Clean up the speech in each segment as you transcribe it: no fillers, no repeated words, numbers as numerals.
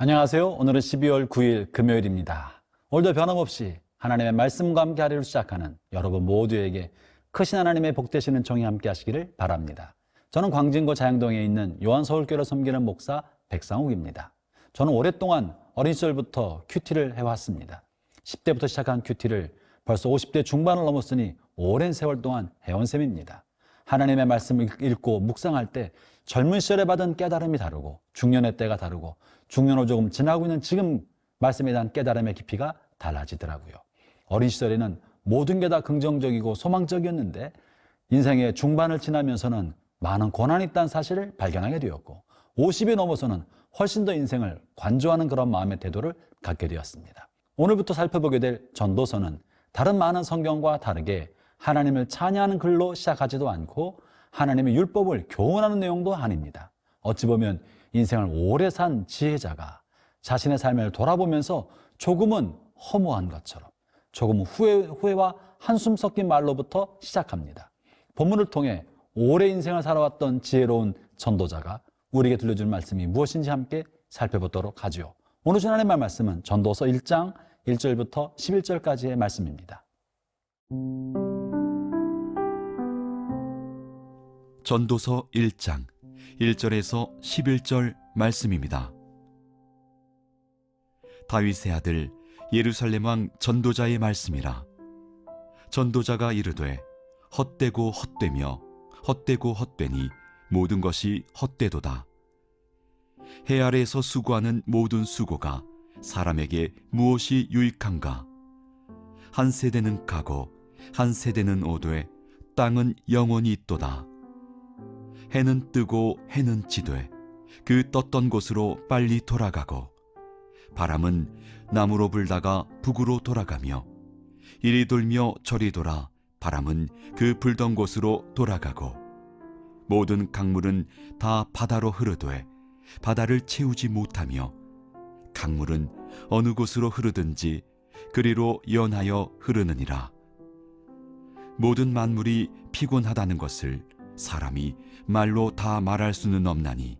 안녕하세요. 오늘은 12월 9일 금요일입니다. 오늘도 변함없이 하나님의 말씀과 함께 하루를 시작하는 여러분 모두에게 크신 하나님의 복되시는 종이 함께 하시기를 바랍니다. 저는 광진구 자양동에 있는 요한서울교회를 섬기는 목사 백상욱입니다. 저는 오랫동안 어린 시절부터 큐티를 해왔습니다. 10대부터 시작한 큐티를 벌써 50대 중반을 넘었으니 오랜 세월 동안 해온 셈입니다. 하나님의 말씀을 읽고 묵상할 때 젊은 시절에 받은 깨달음이 다르고 중년의 때가 다르고 중년을 조금 지나고 있는 지금 말씀에 대한 깨달음의 깊이가 달라지더라고요. 어린 시절에는 모든 게 다 긍정적이고 소망적이었는데 인생의 중반을 지나면서는 많은 고난이 있다는 사실을 발견하게 되었고 50이 넘어서는 훨씬 더 인생을 관조하는 그런 마음의 태도를 갖게 되었습니다. 오늘부터 살펴보게 될 전도서는 다른 많은 성경과 다르게 하나님을 찬양하는 글로 시작하지도 않고 하나님의 율법을 교훈하는 내용도 아닙니다. 어찌 보면 인생을 오래 산 지혜자가 자신의 삶을 돌아보면서 조금은 허무한 것처럼 조금은 후회와 한숨 섞인 말로부터 시작합니다. 본문을 통해 오래 인생을 살아왔던 지혜로운 전도자가 우리에게 들려줄 말씀이 무엇인지 함께 살펴보도록 하죠. 오늘 하나님의 말씀은 전도서 1장 1절부터 11절까지의 말씀입니다. 전도서 1장 1절에서 11절 말씀입니다. 다윗의 아들 예루살렘 왕 전도자의 말씀이라. 전도자가 이르되 헛되고 헛되며 헛되고 헛되니 모든 것이 헛되도다. 해 아래에서 수고하는 모든 수고가 사람에게 무엇이 유익한가? 한 세대는 가고 한 세대는 오되 땅은 영원히 있도다. 해는 뜨고 해는 지되 그 떴던 곳으로 빨리 돌아가고 바람은 남으로 불다가 북으로 돌아가며 이리 돌며 저리 돌아 바람은 그 불던 곳으로 돌아가고 모든 강물은 다 바다로 흐르되 바다를 채우지 못하며 강물은 어느 곳으로 흐르든지 그리로 연하여 흐르느니라. 모든 만물이 피곤하다는 것을 사람이 말로 다 말할 수는 없나니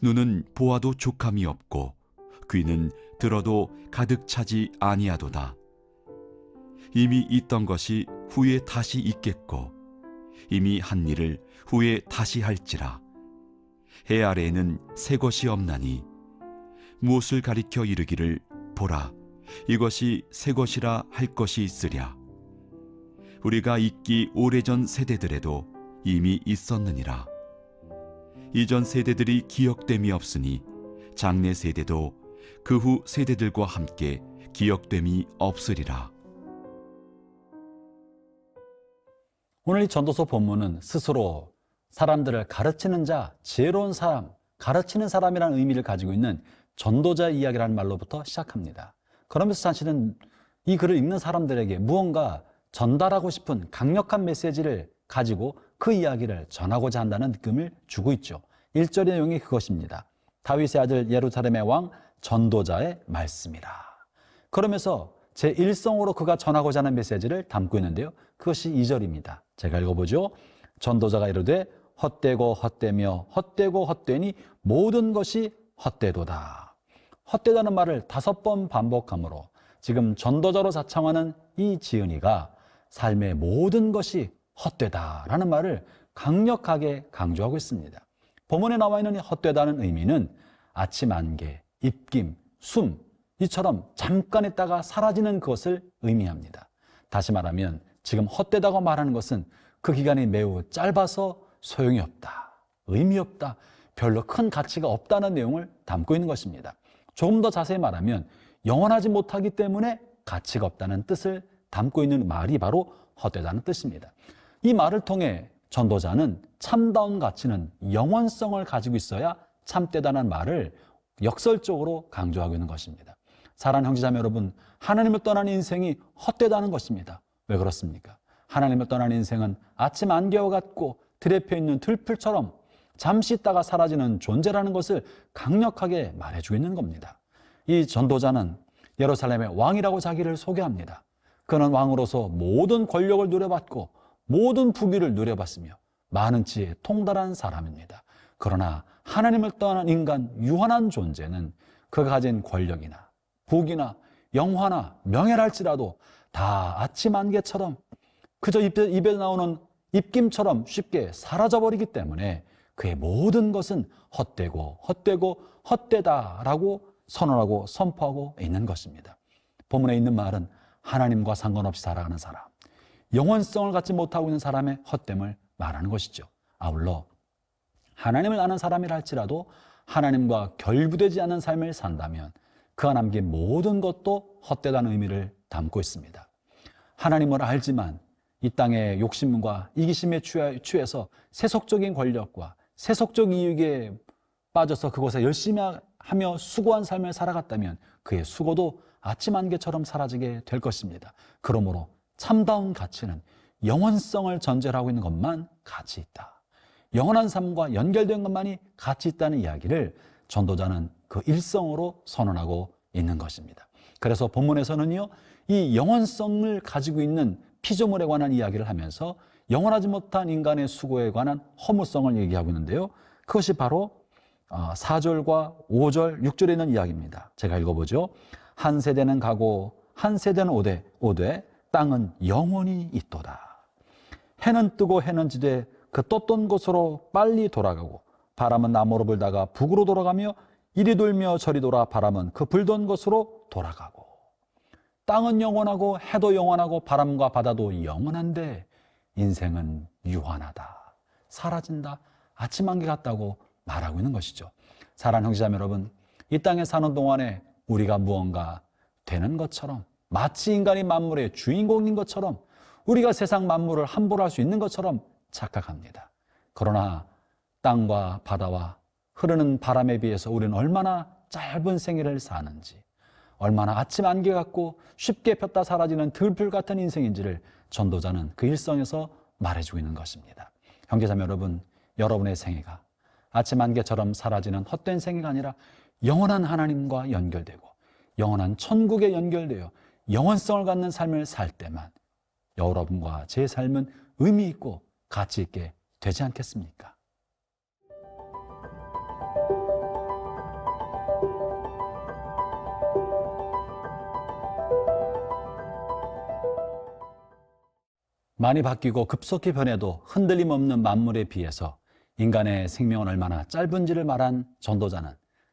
눈은 보아도 족함이 없고 귀는 들어도 가득 차지 아니하도다. 이미 있던 것이 후에 다시 있겠고 이미 한 일을 후에 다시 할지라. 해 아래에는 새 것이 없나니 무엇을 가리켜 이르기를 보라 이것이 새 것이라 할 것이 있으랴. 우리가 있기 오래전 세대들에도 이미 있었느니라. 이전 세대들이 기억됨이 없으니 장래 세대도 그 후 세대들과 함께 기억됨이 없으리라. 오늘 이 전도서 본문은 스스로 사람들을 가르치는 자, 지혜로운 사람, 가르치는 사람이라는 의미를 가지고 있는 전도자의 이야기라는 말로부터 시작합니다. 그러면서 사실은 이 글을 읽는 사람들에게 무언가 전달하고 싶은 강력한 메시지를 가지고 그 이야기를 전하고자 한다는 느낌을 주고 있죠. 1절의 내용이 그것입니다. 다윗의 아들 예루살렘의 왕 전도자의 말씀이라. 그러면서 제1성으로 그가 전하고자 하는 메시지를 담고 있는데요. 그것이 2절입니다. 제가 읽어보죠. 전도자가 이르되 헛되고 헛되며 헛되고 헛되니 모든 것이 헛되도다. 헛되다는 말을 5번 반복함으로 지금 전도자로 자청하는 이 지은이가 삶의 모든 것이 헛되다라는 말을 강력하게 강조하고 있습니다. 본문에 나와 있는 이 헛되다는 의미는 아침 안개, 입김, 숨 이처럼 잠깐 있다가 사라지는 것을 의미합니다. 다시 말하면 지금 헛되다고 말하는 것은 그 기간이 매우 짧아서 소용이 없다, 의미 없다, 별로 큰 가치가 없다는 내용을 담고 있는 것입니다. 조금 더 자세히 말하면 영원하지 못하기 때문에 가치가 없다는 뜻을 담고 있는 말이 바로 헛되다는 뜻입니다. 이 말을 통해 전도자는 참다운 가치는 영원성을 가지고 있어야 참되다는 말을 역설적으로 강조하고 있는 것입니다. 사랑하는 형제자매 여러분, 하나님을 떠난 인생이 헛되다는 것입니다. 왜 그렇습니까? 하나님을 떠난 인생은 아침 안개와 같고 들에 펴 있는 들풀처럼 잠시 있다가 사라지는 존재라는 것을 강력하게 말해주고 있는 겁니다. 이 전도자는 예루살렘의 왕이라고 자기를 소개합니다. 그는 왕으로서 모든 권력을 누려받고 모든 부귀를 누려봤으며 많은 지혜에 통달한 사람입니다. 그러나 하나님을 떠난 인간 유한한 존재는 그가 가진 권력이나 부귀나 영화나 명예랄지라도 다 아침 안개처럼 그저 입에 나오는 입김처럼 쉽게 사라져버리기 때문에 그의 모든 것은 헛되고 헛되고 헛되다라고 선언하고 선포하고 있는 것입니다. 본문에 있는 말은 하나님과 상관없이 살아가는 사람, 영원성을 갖지 못하고 있는 사람의 헛됨을 말하는 것이죠. 아울러 하나님을 아는 사람이라 할지라도 하나님과 결부되지 않은 삶을 산다면 그가 남긴 모든 것도 헛되다는 의미를 담고 있습니다. 하나님을 알지만 이 땅의 욕심과 이기심에 취해서 세속적인 권력과 세속적 이익에 빠져서 그곳에 열심히 하며 수고한 삶을 살아갔다면 그의 수고도 아침 안개처럼 사라지게 될 것입니다. 그러므로 참다운 가치는 영원성을 전제로 하고 있는 것만 가치 있다. 영원한 삶과 연결된 것만이 가치 있다는 이야기를 전도자는 그 일성으로 선언하고 있는 것입니다. 그래서 본문에서는요, 이 영원성을 가지고 있는 피조물에 관한 이야기를 하면서 영원하지 못한 인간의 수고에 관한 허무성을 얘기하고 있는데요. 그것이 바로 4절과 5절, 6절에 있는 이야기입니다. 제가 읽어보죠. 한 세대는 가고 한 세대는 오되 땅은 영원히 있도다. 해는 뜨고 해는 지되 그 떴던 곳으로 빨리 돌아가고 바람은 남으로 불다가 북으로 돌아가며 이리 돌며 저리 돌아 바람은 그 불던 곳으로 돌아가고 땅은 영원하고 해도 영원하고 바람과 바다도 영원한데 인생은 유한하다. 사라진다. 아침 안개 같다고 말하고 있는 것이죠. 사랑하는 형제자매 여러분, 이 땅에 사는 동안에 우리가 무언가 되는 것처럼 마치 인간이 만물의 주인공인 것처럼 우리가 세상 만물을 함몰할 수 있는 것처럼 착각합니다. 그러나 땅과 바다와 흐르는 바람에 비해서 우리는 얼마나 짧은 생애를 사는지, 얼마나 아침 안개 같고 쉽게 폈다 사라지는 들풀 같은 인생인지를 전도자는 그 일성에서 말해주고 있는 것입니다. 형제자매 여러분, 여러분의 생애가 아침 안개처럼 사라지는 헛된 생애가 아니라 영원한 하나님과 연결되고 영원한 천국에 연결되어 영원성을 갖는 삶을 살 때만 여러분과 제 삶은 의미 있고 가치 있게 되지 않겠습니까? 많이 바뀌고 급속히 변해도 흔들림 없는 만물에 비해서 인간의 생명은 얼마나 짧은지를 말한 전도자는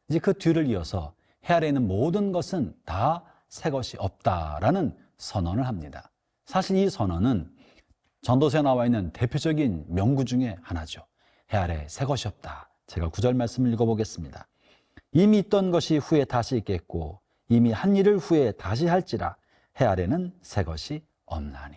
이제 그 뒤를 이어서 해 아래 있는 모든 것은 다 새 것이 없다라는 선언을 합니다. 사실 이 선언은 전도서에 나와 있는 대표적인 명구 중에 하나죠. 해 아래 새 것이 없다. 제가 9절 말씀을 읽어보겠습니다. 이미 있던 것이 후에 다시 있겠고 이미 한 일을 후에 다시 할지라 해 아래는 새 것이 없나니.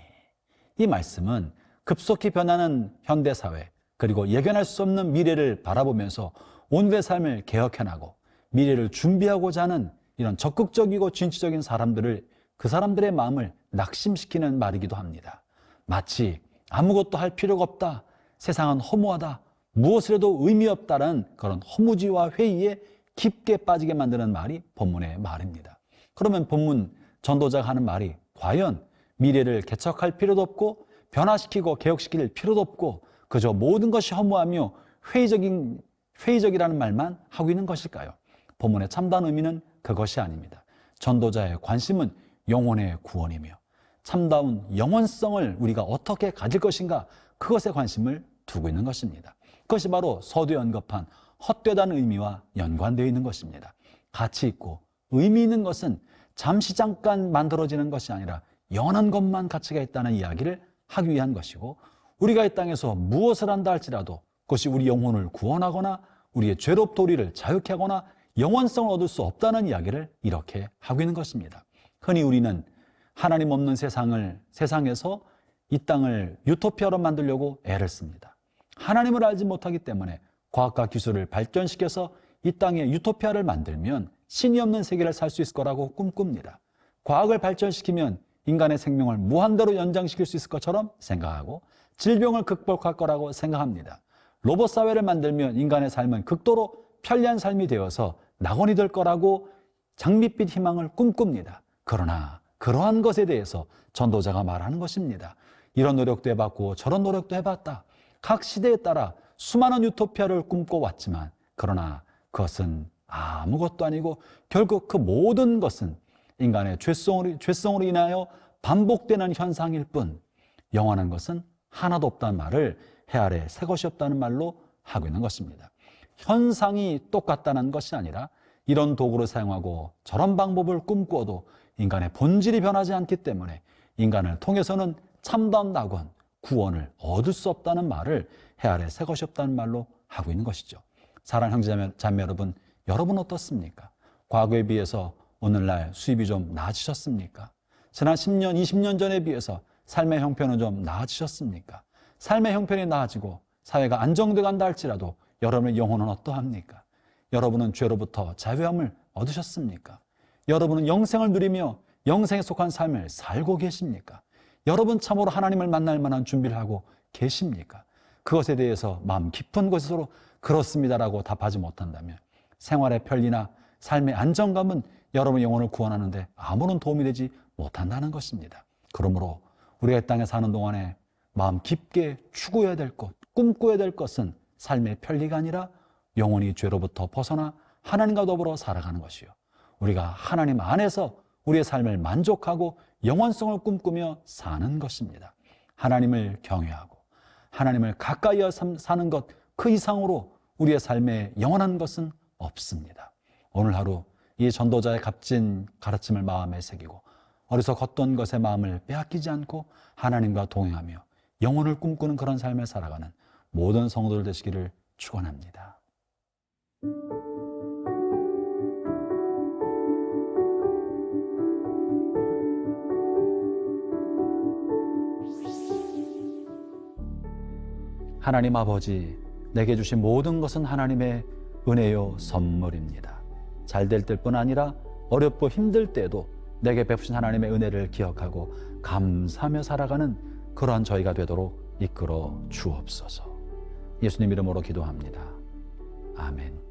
이 말씀은 급속히 변하는 현대사회 그리고 예견할 수 없는 미래를 바라보면서 오늘의 삶을 개혁해나가고 미래를 준비하고자 하는 이런 적극적이고 진취적인 사람들을 그 사람들의 마음을 낙심시키는 말이기도 합니다. 마치 아무것도 할 필요가 없다, 세상은 허무하다, 무엇을 해도 의미 없다는 그런 허무지와 회의에 깊게 빠지게 만드는 말이 본문의 말입니다. 그러면 본문 전도자가 하는 말이 과연 미래를 개척할 필요도 없고 변화시키고 개혁시킬 필요도 없고 그저 모든 것이 허무하며 회의적이라는 말만 하고 있는 것일까요? 본문의 참다운 의미는 그것이 아닙니다. 전도자의 관심은 영혼의 구원이며 참다운 영원성을 우리가 어떻게 가질 것인가 그것에 관심을 두고 있는 것입니다. 그것이 바로 서두에 언급한 헛되다는 의미와 연관되어 있는 것입니다. 가치 있고 의미 있는 것은 잠시 잠깐 만들어지는 것이 아니라 영원한 것만 가치가 있다는 이야기를 하기 위한 것이고 우리가 이 땅에서 무엇을 한다 할지라도 그것이 우리 영혼을 구원하거나 우리의 죄로부터 우리를 자유케 하거나 영원성을 얻을 수 없다는 이야기를 이렇게 하고 있는 것입니다. 흔히 우리는 하나님 없는 세상에서 이 땅을 유토피아로 만들려고 애를 씁니다. 하나님을 알지 못하기 때문에 과학과 기술을 발전시켜서 이 땅에 유토피아를 만들면 신이 없는 세계를 살 수 있을 거라고 꿈꿉니다. 과학을 발전시키면 인간의 생명을 무한대로 연장시킬 수 있을 것처럼 생각하고 질병을 극복할 거라고 생각합니다. 로봇 사회를 만들면 인간의 삶은 극도로 편리한 삶이 되어서 낙원이 될 거라고 장밋빛 희망을 꿈꿉니다. 그러나 그러한 것에 대해서 전도자가 말하는 것입니다. 이런 노력도 해봤고 저런 노력도 해봤다. 각 시대에 따라 수많은 유토피아를 꿈꿔왔지만 그러나 그것은 아무것도 아니고 결국 그 모든 것은 인간의 죄성으로 인하여 반복되는 현상일 뿐 영원한 것은 하나도 없다는 말을 해 아래 새 것이 없다는 말로 하고 있는 것입니다. 현상이 똑같다는 것이 아니라 이런 도구를 사용하고 저런 방법을 꿈꾸어도 인간의 본질이 변하지 않기 때문에 인간을 통해서는 참다운 낙원, 구원을 얻을 수 없다는 말을 해 아래 새 것이 없다는 말로 하고 있는 것이죠. 사랑하는 형제 자매 여러분, 여러분 어떻습니까? 과거에 비해서 오늘날 수입이 좀 나아지셨습니까? 지난 10년, 20년 전에 비해서 삶의 형편은 좀 나아지셨습니까? 삶의 형편이 나아지고 사회가 안정돼 간다 할지라도 여러분의 영혼은 어떠합니까? 여러분은 죄로부터 자유함을 얻으셨습니까? 여러분은 영생을 누리며 영생에 속한 삶을 살고 계십니까? 여러분 참으로 하나님을 만날 만한 준비를 하고 계십니까? 그것에 대해서 마음 깊은 곳에서 그렇습니다라고 답하지 못한다면 생활의 편리나 삶의 안정감은 여러분의 영혼을 구원하는데 아무런 도움이 되지 못한다는 것입니다. 그러므로 우리가 이 땅에 사는 동안에 마음 깊게 추구해야 될 것, 꿈꿔야 될 것은 삶의 편리가 아니라 영원히 죄로부터 벗어나 하나님과 더불어 살아가는 것이요. 우리가 하나님 안에서 우리의 삶을 만족하고 영원성을 꿈꾸며 사는 것입니다. 하나님을 경외하고 하나님을 가까이 사는 것, 그 이상으로 우리의 삶에 영원한 것은 없습니다. 오늘 하루 이 전도자의 값진 가르침을 마음에 새기고 어디서 걷던 것의 마음을 빼앗기지 않고 하나님과 동행하며 영혼을 꿈꾸는 그런 삶을 살아가는 모든 성도들 되시기를 축원합니다. 하나님 아버지, 내게 주신 모든 것은 하나님의 은혜요 선물입니다. 잘 될 때뿐 아니라 어렵고 힘들 때에도 내게 베푸신 하나님의 은혜를 기억하고 감사하며 살아가는 그러한 저희가 되도록 이끌어 주옵소서. 예수님 이름으로 기도합니다. 아멘.